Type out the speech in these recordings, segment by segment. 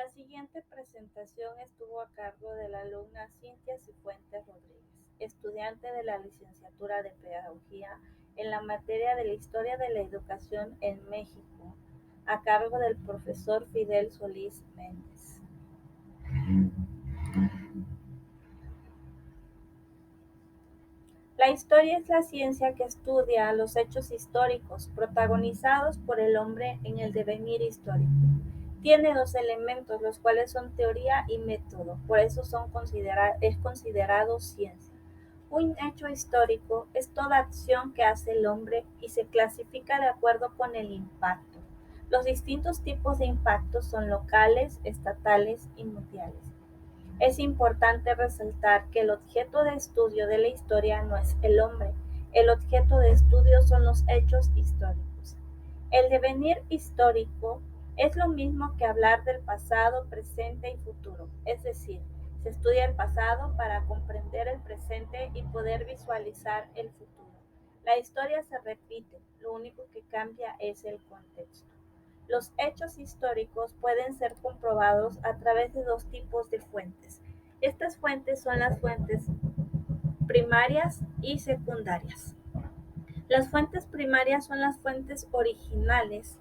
La siguiente presentación estuvo a cargo de la alumna Cintia Cifuentes Rodríguez, estudiante de la licenciatura de Pedagogía en la materia de la Historia de la Educación en México, a cargo del profesor Fidel Solís Méndez. La historia es la ciencia que estudia los hechos históricos protagonizados por el hombre en el devenir histórico. Tiene dos elementos, los cuales son teoría y método, por eso es considerado ciencia. Un hecho histórico es toda acción que hace el hombre y se clasifica de acuerdo con el impacto. Los distintos tipos de impactos son locales, estatales y mundiales. Es importante resaltar que el objeto de estudio de la historia no es el hombre, el objeto de estudio son los hechos históricos. El devenir histórico es lo mismo que hablar del pasado, presente y futuro, es decir, se estudia el pasado para comprender el presente y poder visualizar el futuro. La historia se repite, lo único que cambia es el contexto. Los hechos históricos pueden ser comprobados a través de dos tipos de fuentes. Estas fuentes son las fuentes primarias y secundarias. Las fuentes primarias son las fuentes originales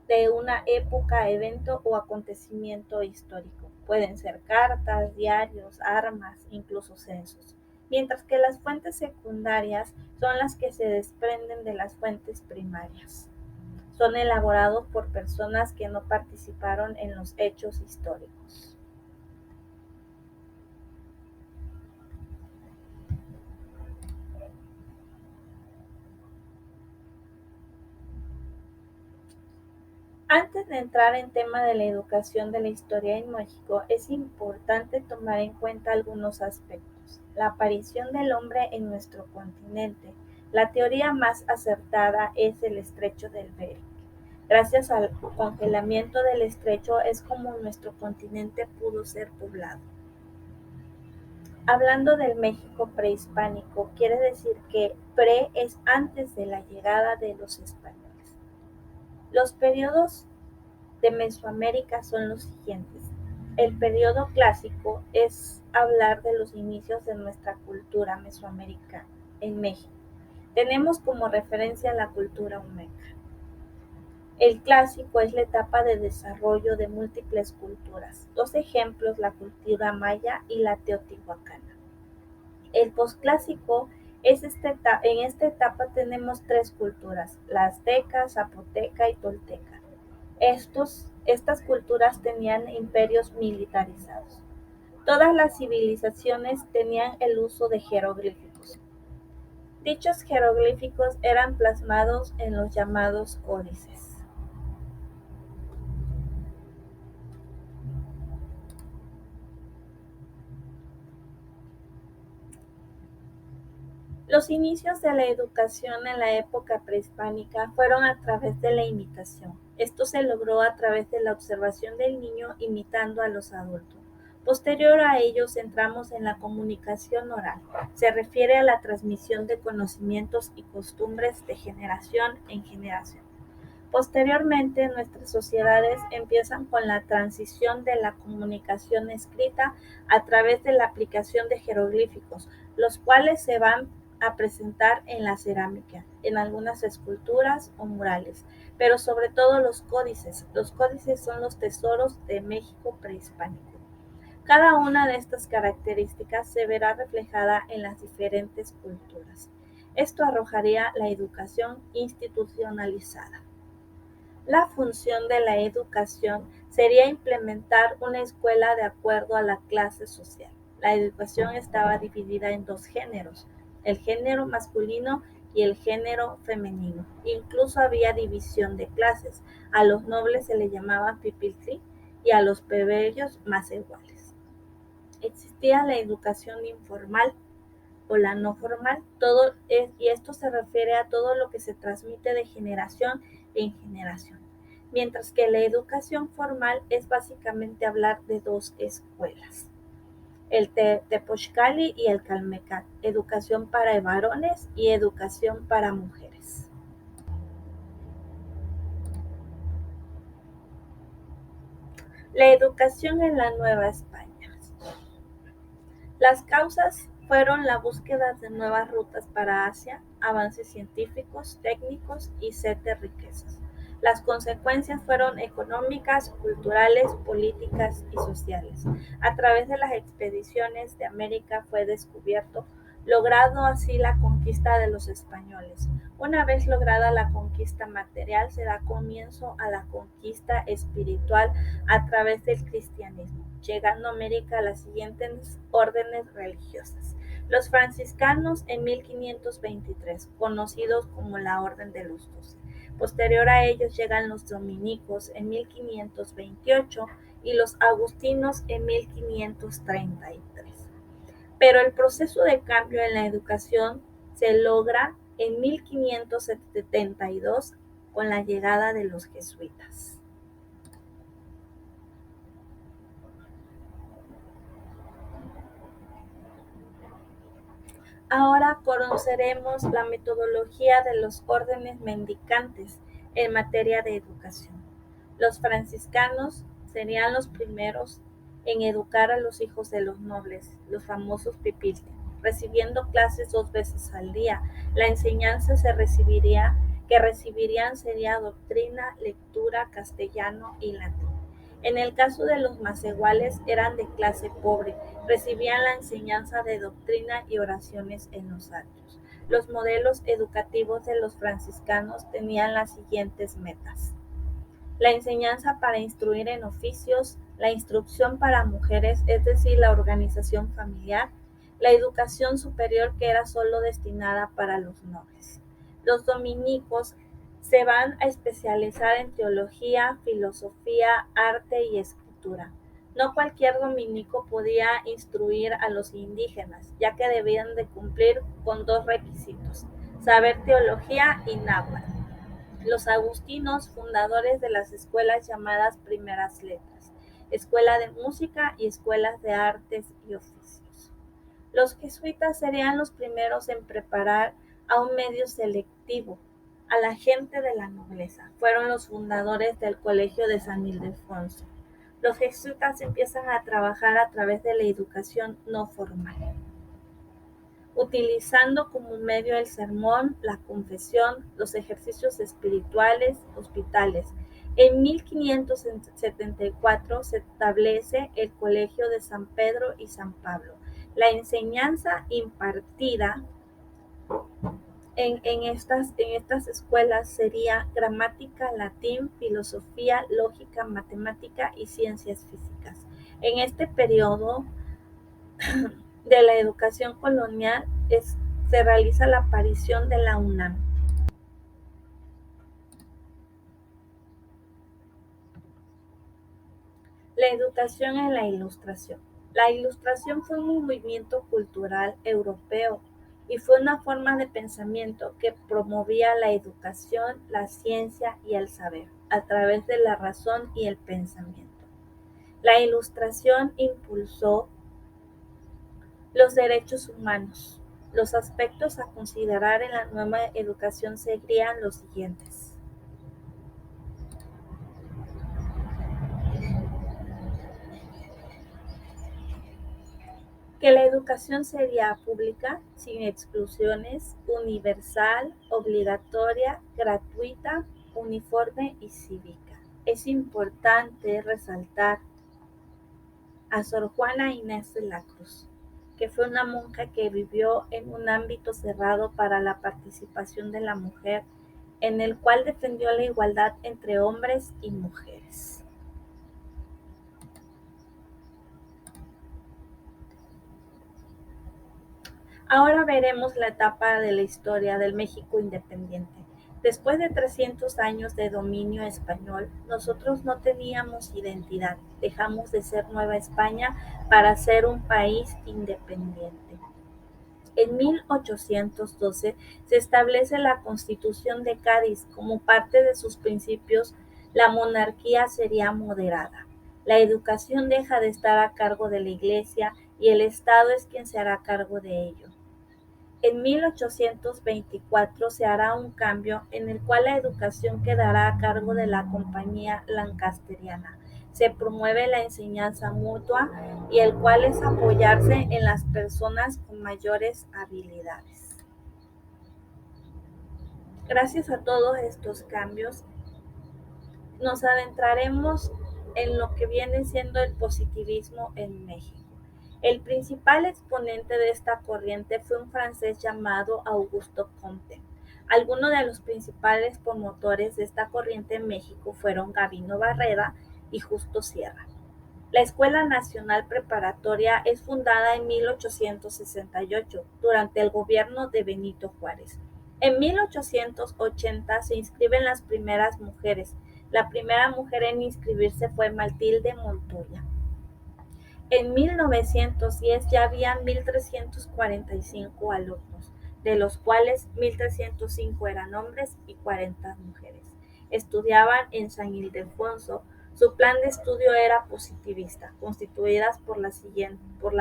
de una época, evento o acontecimiento histórico. Pueden ser cartas, diarios, armas, incluso censos. Mientras que las fuentes secundarias son las que se desprenden de las fuentes primarias. Son elaborados por personas que no participaron en los hechos históricos. Antes de entrar en tema de la educación de la historia en México, es importante tomar en cuenta algunos aspectos. La aparición del hombre en nuestro continente. La teoría más acertada es el estrecho del Bering. Gracias al congelamiento del estrecho es como nuestro continente pudo ser poblado. Hablando del México prehispánico, quiere decir que pre es antes de la llegada de los españoles. Los periodos de Mesoamérica son los siguientes. El periodo clásico es hablar de los inicios de nuestra cultura mesoamericana en México. Tenemos como referencia la cultura olmeca. El clásico es la etapa de desarrollo de múltiples culturas. Dos ejemplos, la cultura maya y la teotihuacana. El posclásico en esta etapa tenemos tres culturas, la azteca, zapoteca y tolteca. Estas culturas tenían imperios militarizados. Todas las civilizaciones tenían el uso de jeroglíficos. Dichos jeroglíficos eran plasmados en los llamados códices. Los inicios de la educación en la época prehispánica fueron a través de la imitación. Esto se logró a través de la observación del niño imitando a los adultos. Posterior a ellos entramos en la comunicación oral. Se refiere a la transmisión de conocimientos y costumbres de generación en generación. Posteriormente, nuestras sociedades empiezan con la transición de la comunicación escrita a través de la aplicación de jeroglíficos, los cuales se van a presentar en la cerámica, en algunas esculturas o murales, pero sobre todo los códices. Los códices son los tesoros de México prehispánico. Cada una de estas características se verá reflejada en las diferentes culturas. Esto arrojaría la educación institucionalizada. La función de la educación sería implementar una escuela de acuerdo a la clase social. La educación estaba dividida en dos géneros, el género masculino y el género femenino. Incluso había división de clases. A los nobles se les llamaba pipiltrí y a los plebeyos más iguales. Existía la educación informal o la no formal, y esto se refiere a todo lo que se transmite de generación en generación. Mientras que la educación formal es básicamente hablar de dos escuelas, el Tepochcali y el Calmecac, educación para varones y educación para mujeres. La educación en la Nueva España. Las causas fueron la búsqueda de nuevas rutas para Asia, avances científicos, técnicos y sed de riquezas. Las consecuencias fueron económicas, culturales, políticas y sociales. A través de las expediciones de América fue descubierto, logrando así la conquista de los españoles. Una vez lograda la conquista material, se da comienzo a la conquista espiritual a través del cristianismo, llegando a América las siguientes órdenes religiosas. Los franciscanos en 1523, conocidos como la Orden de los Doce. Posterior a ellos llegan los dominicos en 1528 y los agustinos en 1533. Pero el proceso de cambio en la educación se logra en 1572 con la llegada de los jesuitas. Ahora conoceremos la metodología de los órdenes mendicantes en materia de educación. Los franciscanos serían los primeros en educar a los hijos de los nobles, los famosos pipiles, recibiendo clases 2 veces al día. La enseñanza que recibirían sería doctrina, lectura, castellano y latín. En el caso de los maceguales eran de clase pobre, recibían la enseñanza de doctrina y oraciones en los atrios. Los modelos educativos de los franciscanos tenían las siguientes metas: la enseñanza para instruir en oficios, la instrucción para mujeres, es decir, la organización familiar, la educación superior que era solo destinada para los nobles. Los dominicos se van a especializar en teología, filosofía, arte y escritura. No cualquier dominico podía instruir a los indígenas, ya que debían de cumplir con 2 requisitos: saber teología y náhuatl. Los agustinos, fundadores de las escuelas llamadas primeras letras, escuela de música y escuelas de artes y oficios. Los jesuitas serían los primeros en preparar a un medio selectivo, a la gente de la nobleza. Fueron los fundadores del Colegio de San Ildefonso. Los jesuitas empiezan a trabajar a través de la educación no formal, utilizando como medio el sermón, la confesión, los ejercicios espirituales, hospitales. En 1574 se establece el Colegio de San Pedro y San Pablo. La enseñanza impartida en estas escuelas sería gramática, latín, filosofía, lógica, matemática y ciencias físicas. En este periodo de la educación colonial se realiza la aparición de la UNAM. La educación en la Ilustración. La Ilustración fue un movimiento cultural europeo y fue una forma de pensamiento que promovía la educación, la ciencia y el saber a través de la razón y el pensamiento. La Ilustración impulsó los derechos humanos. Los aspectos a considerar en la nueva educación serían los siguientes: que la educación sería pública, sin exclusiones, universal, obligatoria, gratuita, uniforme y cívica. Es importante resaltar a Sor Juana Inés de la Cruz, que fue una monja que vivió en un ámbito cerrado para la participación de la mujer, en el cual defendió la igualdad entre hombres y mujeres. Ahora veremos la etapa de la historia del México independiente. Después de 300 años de dominio español, nosotros no teníamos identidad. Dejamos de ser Nueva España para ser un país independiente. En 1812 se establece la Constitución de Cádiz. Como parte de sus principios, la monarquía sería moderada. La educación deja de estar a cargo de la Iglesia y el Estado es quien se hará cargo de ello. En 1824 se hará un cambio en el cual la educación quedará a cargo de la Compañía Lancasteriana. Se promueve la enseñanza mutua y el cual es apoyarse en las personas con mayores habilidades. Gracias a todos estos cambios, nos adentraremos en lo que viene siendo el positivismo en México. El principal exponente de esta corriente fue un francés llamado Augusto Comte. Algunos de los principales promotores de esta corriente en México fueron Gabino Barreda y Justo Sierra. La Escuela Nacional Preparatoria es fundada en 1868 durante el gobierno de Benito Juárez. En 1880 se inscriben las primeras mujeres. La primera mujer en inscribirse fue Matilde Montoya. En 1910 ya había 1,345 alumnos, de los cuales 1,305 eran hombres y 40 mujeres. Estudiaban en San Ildefonso. Su plan de estudio era positivista, constituidas por las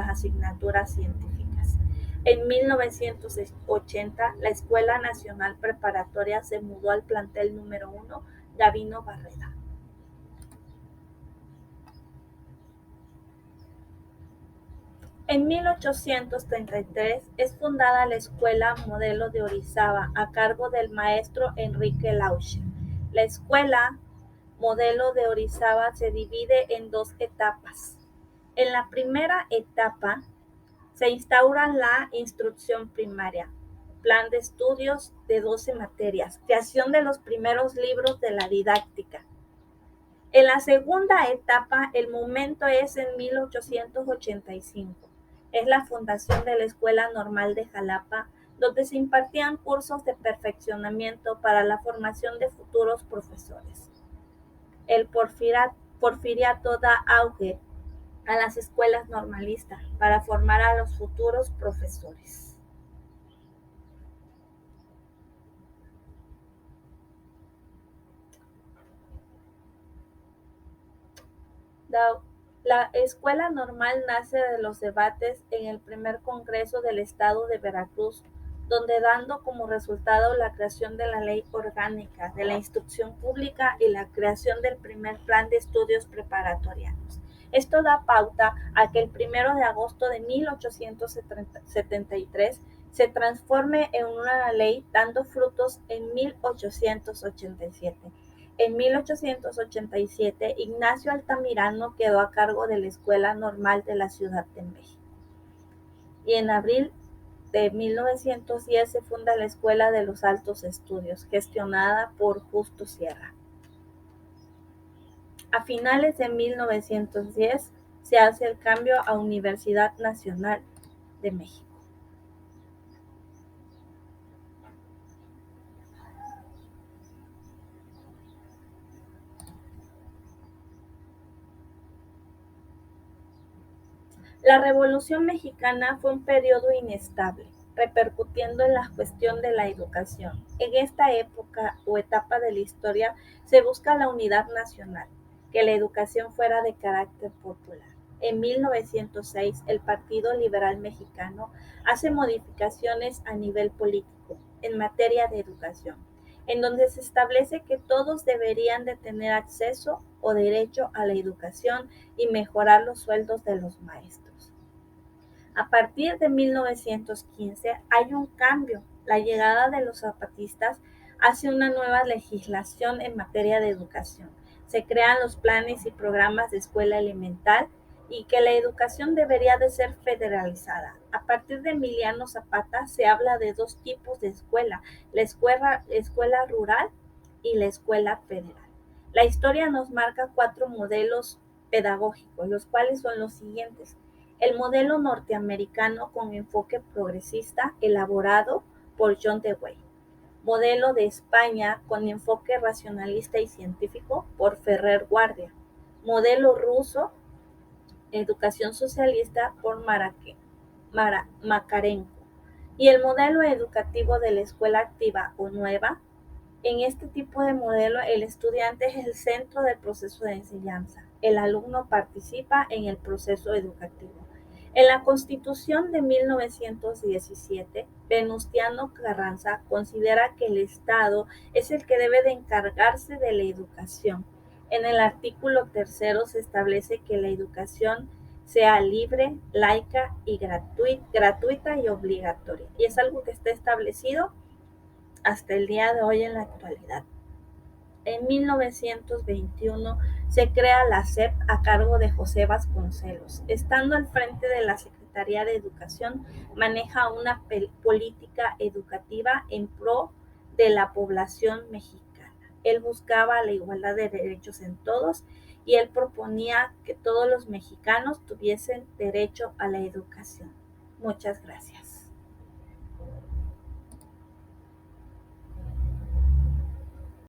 asignaturas científicas. En 1980, la Escuela Nacional Preparatoria se mudó al plantel número 1, Gabino Barreda. En 1833 es fundada la Escuela Modelo de Orizaba a cargo del maestro Enrique Lauscher. La Escuela Modelo de Orizaba se divide en dos etapas. En la primera etapa se instaura la instrucción primaria, plan de estudios de 12 materias, creación de los primeros libros de la didáctica. En la segunda etapa, el momento es en 1885. Es la fundación de la Escuela Normal de Jalapa, donde se impartían cursos de perfeccionamiento para la formación de futuros profesores. El porfiriato da auge a las escuelas normalistas para formar a los futuros profesores. La Escuela Normal nace de los debates en el primer Congreso del Estado de Veracruz, donde dando como resultado la creación de la Ley Orgánica de la Instrucción Pública y la creación del primer Plan de Estudios Preparatorianos. Esto da pauta a que el 1 de agosto de 1873 se transforme en una ley, dando frutos en 1887. En 1887, Ignacio Altamirano quedó a cargo de la Escuela Normal de la Ciudad de México. Y en abril de 1910 se funda la Escuela de los Altos Estudios, gestionada por Justo Sierra. A finales de 1910 se hace el cambio a Universidad Nacional de México. La Revolución Mexicana fue un periodo inestable, repercutiendo en la cuestión de la educación. En esta época o etapa de la historia se busca la unidad nacional, que la educación fuera de carácter popular. En 1906, el Partido Liberal Mexicano hace modificaciones a nivel político en materia de educación, en donde se establece que todos deberían de tener acceso o derecho a la educación y mejorar los sueldos de los maestros. A partir de 1915 hay un cambio. La llegada de los zapatistas hace una nueva legislación en materia de educación. Se crean los planes y programas de escuela elemental y que la educación debería de ser federalizada. A partir de Emiliano Zapata se habla de dos tipos de escuela, la escuela rural y la escuela federal. La historia nos marca 4 modelos pedagógicos, los cuales son los siguientes. El modelo norteamericano con enfoque progresista elaborado por John Dewey. Modelo de España con enfoque racionalista y científico por Ferrer Guardia. Modelo ruso, educación socialista por Makarenko. Y el modelo educativo de la escuela activa o nueva. En este tipo de modelo, el estudiante es el centro del proceso de enseñanza. El alumno participa en el proceso educativo. En la Constitución de 1917, Venustiano Carranza considera que el Estado es el que debe de encargarse de la educación. En el artículo 3 se establece que la educación sea libre, laica y gratuita y obligatoria. Y es algo que está establecido hasta el día de hoy en la actualidad. En 1921 se crea la SEP a cargo de José Vasconcelos. Estando al frente de la Secretaría de Educación, maneja una política educativa en pro de la población mexicana. Él buscaba la igualdad de derechos en todos y él proponía que todos los mexicanos tuviesen derecho a la educación. Muchas gracias.